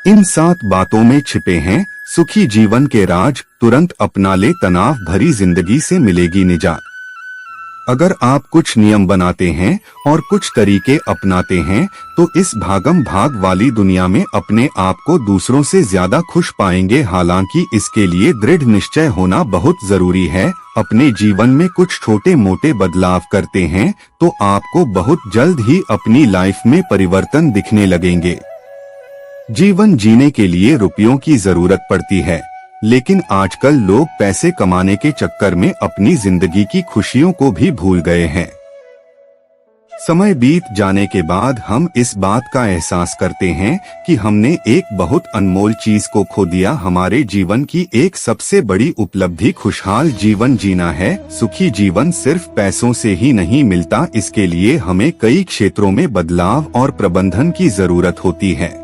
इन 7 बातों में छिपे हैं सुखी जीवन के राज। तुरंत अपना ले, तनाव भरी जिंदगी से मिलेगी निजात। अगर आप कुछ नियम बनाते हैं और कुछ तरीके अपनाते हैं तो इस भागम भाग वाली दुनिया में अपने आप को दूसरों से ज्यादा खुश पाएंगे। हालांकि इसके लिए दृढ़ निश्चय होना बहुत जरूरी है। अपने जीवन में कुछ छोटे मोटे बदलाव करते हैं तो आपको बहुत जल्द ही अपनी लाइफ में परिवर्तन दिखने लगेंगे। जीवन जीने के लिए रुपयों की जरूरत पड़ती है, लेकिन आजकल लोग पैसे कमाने के चक्कर में अपनी जिंदगी की खुशियों को भी भूल गए हैं। समय बीत जाने के बाद हम इस बात का एहसास करते हैं कि हमने एक बहुत अनमोल चीज को खो दिया। हमारे जीवन की एक सबसे बड़ी उपलब्धि खुशहाल जीवन जीना है। सुखी जीवन सिर्फ पैसों से ही नहीं मिलता, इसके लिए हमें कई क्षेत्रों में बदलाव और प्रबंधन की जरूरत होती है।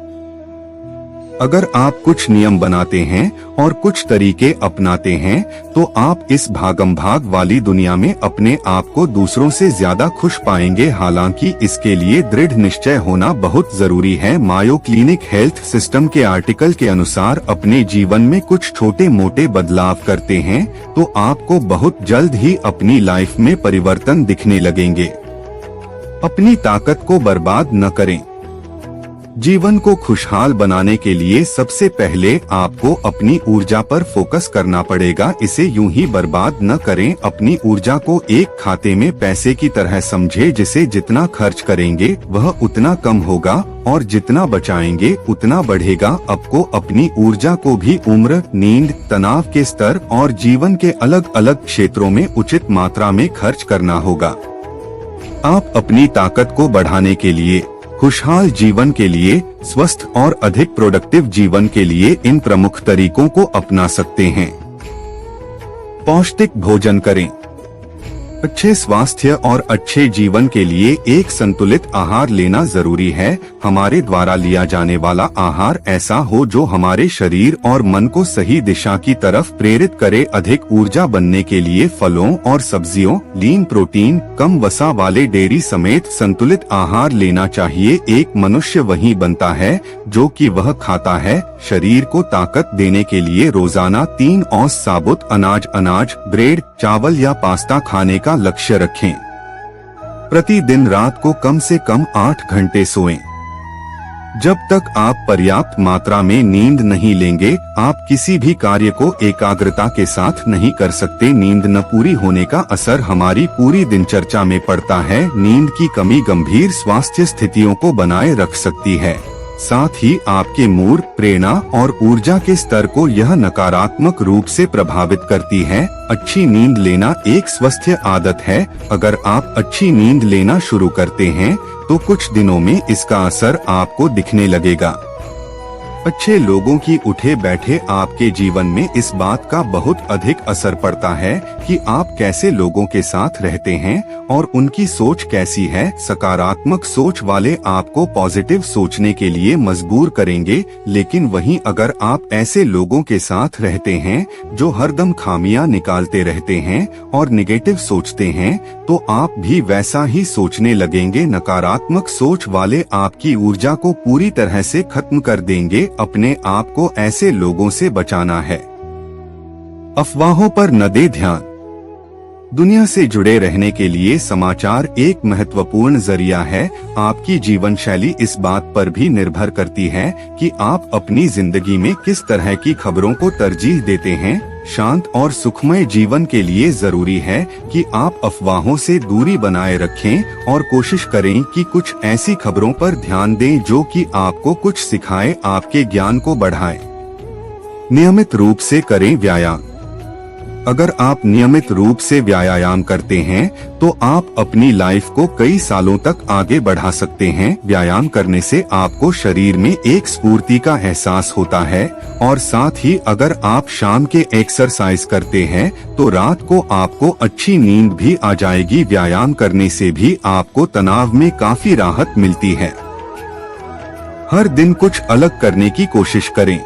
अगर आप कुछ नियम बनाते हैं और कुछ तरीके अपनाते हैं तो आप इस भागम भाग वाली दुनिया में अपने आप को दूसरों से ज्यादा खुश पाएंगे। हालांकि इसके लिए दृढ़ निश्चय होना बहुत जरूरी है। मायो क्लिनिक हेल्थ सिस्टम के आर्टिकल के अनुसार अपने जीवन में कुछ छोटे मोटे बदलाव करते हैं तो आपको बहुत जल्द ही अपनी लाइफ में परिवर्तन दिखने लगेंगे। अपनी ताकत को बर्बाद न करें। जीवन को खुशहाल बनाने के लिए सबसे पहले आपको अपनी ऊर्जा पर फोकस करना पड़ेगा। इसे यूं ही बर्बाद न करें। अपनी ऊर्जा को एक खाते में पैसे की तरह समझे, जिसे जितना खर्च करेंगे वह उतना कम होगा और जितना बचाएंगे उतना बढ़ेगा। आपको अपनी ऊर्जा को भी उम्र, नींद, तनाव के स्तर और जीवन के अलग अलग क्षेत्रों में उचित मात्रा में खर्च करना होगा। आप अपनी ताकत को बढ़ाने के लिए, खुशहाल जीवन के लिए, स्वस्थ और अधिक प्रोडक्टिव जीवन के लिए इन प्रमुख तरीकों को अपना सकते हैं। पौष्टिक भोजन करें। अच्छे स्वास्थ्य और अच्छे जीवन के लिए एक संतुलित आहार लेना जरूरी है। हमारे द्वारा लिया जाने वाला आहार ऐसा हो जो हमारे शरीर और मन को सही दिशा की तरफ प्रेरित करे। अधिक ऊर्जा बनने के लिए फलों और सब्जियों, लीन प्रोटीन, कम वसा वाले डेयरी समेत संतुलित आहार लेना चाहिए। एक मनुष्य वही बनता है जो कि वह खाता है। शरीर को ताकत देने के लिए रोजाना 3 औंस साबुत अनाज, ब्रेड, चावल या पास्ता खाने का लक्ष्य रखें। प्रतिदिन रात को कम से कम 8 घंटे सोएं। जब तक आप पर्याप्त मात्रा में नींद नहीं लेंगे, आप किसी भी कार्य को एकाग्रता के साथ नहीं कर सकते। नींद न पूरी होने का असर हमारी पूरी दिनचर्या में पड़ता है। नींद की कमी गंभीर स्वास्थ्य स्थितियों को बनाए रख सकती है। साथ ही आपके मूड, प्रेरणा और ऊर्जा के स्तर को यह नकारात्मक रूप से प्रभावित करती है। अच्छी नींद लेना एक स्वस्थ आदत है। अगर आप अच्छी नींद लेना शुरू करते हैं तो कुछ दिनों में इसका असर आपको दिखने लगेगा। अच्छे लोगों की उठे बैठे आपके जीवन में इस बात का बहुत अधिक असर पड़ता है कि आप कैसे लोगों के साथ रहते हैं और उनकी सोच कैसी है। सकारात्मक सोच वाले आपको पॉजिटिव सोचने के लिए मजबूर करेंगे, लेकिन वहीं अगर आप ऐसे लोगों के साथ रहते हैं जो हरदम खामियां निकालते रहते हैं और निगेटिव सोचते हैं तो आप भी वैसा ही सोचने लगेंगे। नकारात्मक सोच वाले आपकी ऊर्जा को पूरी तरह से खत्म कर देंगे। अपने आप को ऐसे लोगों से बचाना है। अफवाहों पर न दे ध्यान। दुनिया से जुड़े रहने के लिए समाचार एक महत्वपूर्ण जरिया है। आपकी जीवन शैली इस बात पर भी निर्भर करती है कि आप अपनी जिंदगी में किस तरह की खबरों को तरजीह देते हैं। शांत और सुखमय जीवन के लिए जरूरी है कि आप अफवाहों से दूरी बनाए रखें और कोशिश करें कि कुछ ऐसी खबरों पर ध्यान दें जो कि आपको कुछ सिखाए, आपके ज्ञान को बढ़ाए। नियमित रूप से करें व्यायाम। अगर आप नियमित रूप से व्यायाम करते हैं तो आप अपनी लाइफ को कई सालों तक आगे बढ़ा सकते हैं। व्यायाम करने से आपको शरीर में एक स्फूर्ति का एहसास होता है और साथ ही अगर आप शाम के एक्सरसाइज करते हैं तो रात को आपको अच्छी नींद भी आ जाएगी। व्यायाम करने से भी आपको तनाव में काफी राहत मिलती है। हर दिन कुछ अलग करने की कोशिश करें।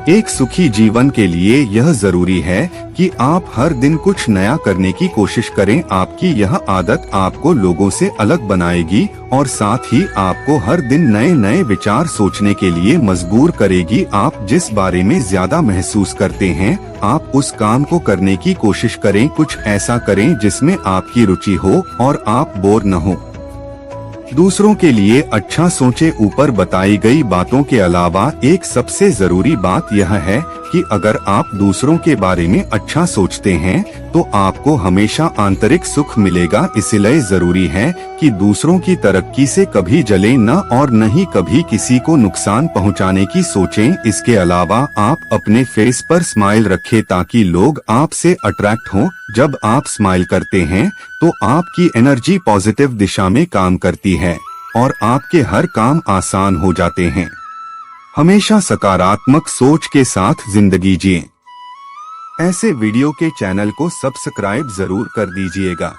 एक सुखी जीवन के लिए यह जरूरी है कि आप हर दिन कुछ नया करने की कोशिश करें। आपकी यह आदत आपको लोगों से अलग बनाएगी और साथ ही आपको हर दिन नए नए विचार सोचने के लिए मजबूर करेगी। आप जिस बारे में ज्यादा महसूस करते हैं, आप उस काम को करने की कोशिश करें। कुछ ऐसा करें जिसमें आपकी रुचि हो और आप बोर न हो। दूसरों के लिए अच्छा सोचें। ऊपर बताई गई बातों के अलावा एक सबसे जरूरी बात यह है कि अगर आप दूसरों के बारे में अच्छा सोचते हैं तो आपको हमेशा आंतरिक सुख मिलेगा। इसलिए जरूरी है कि दूसरों की तरक्की से कभी जलें न और न ही कभी किसी को नुकसान पहुंचाने की सोचें। इसके अलावा आप अपने फेस पर स्माइल रखें ताकि लोग आपसे अट्रैक्ट हों। जब आप स्माइल करते हैं तो आपकी एनर्जी पॉजिटिव दिशा में काम करती है और आपके हर काम आसान हो जाते हैं। हमेशा सकारात्मक सोच के साथ जिंदगी जिएं। ऐसे वीडियो के चैनल को सब्सक्राइब जरूर कर दीजिएगा।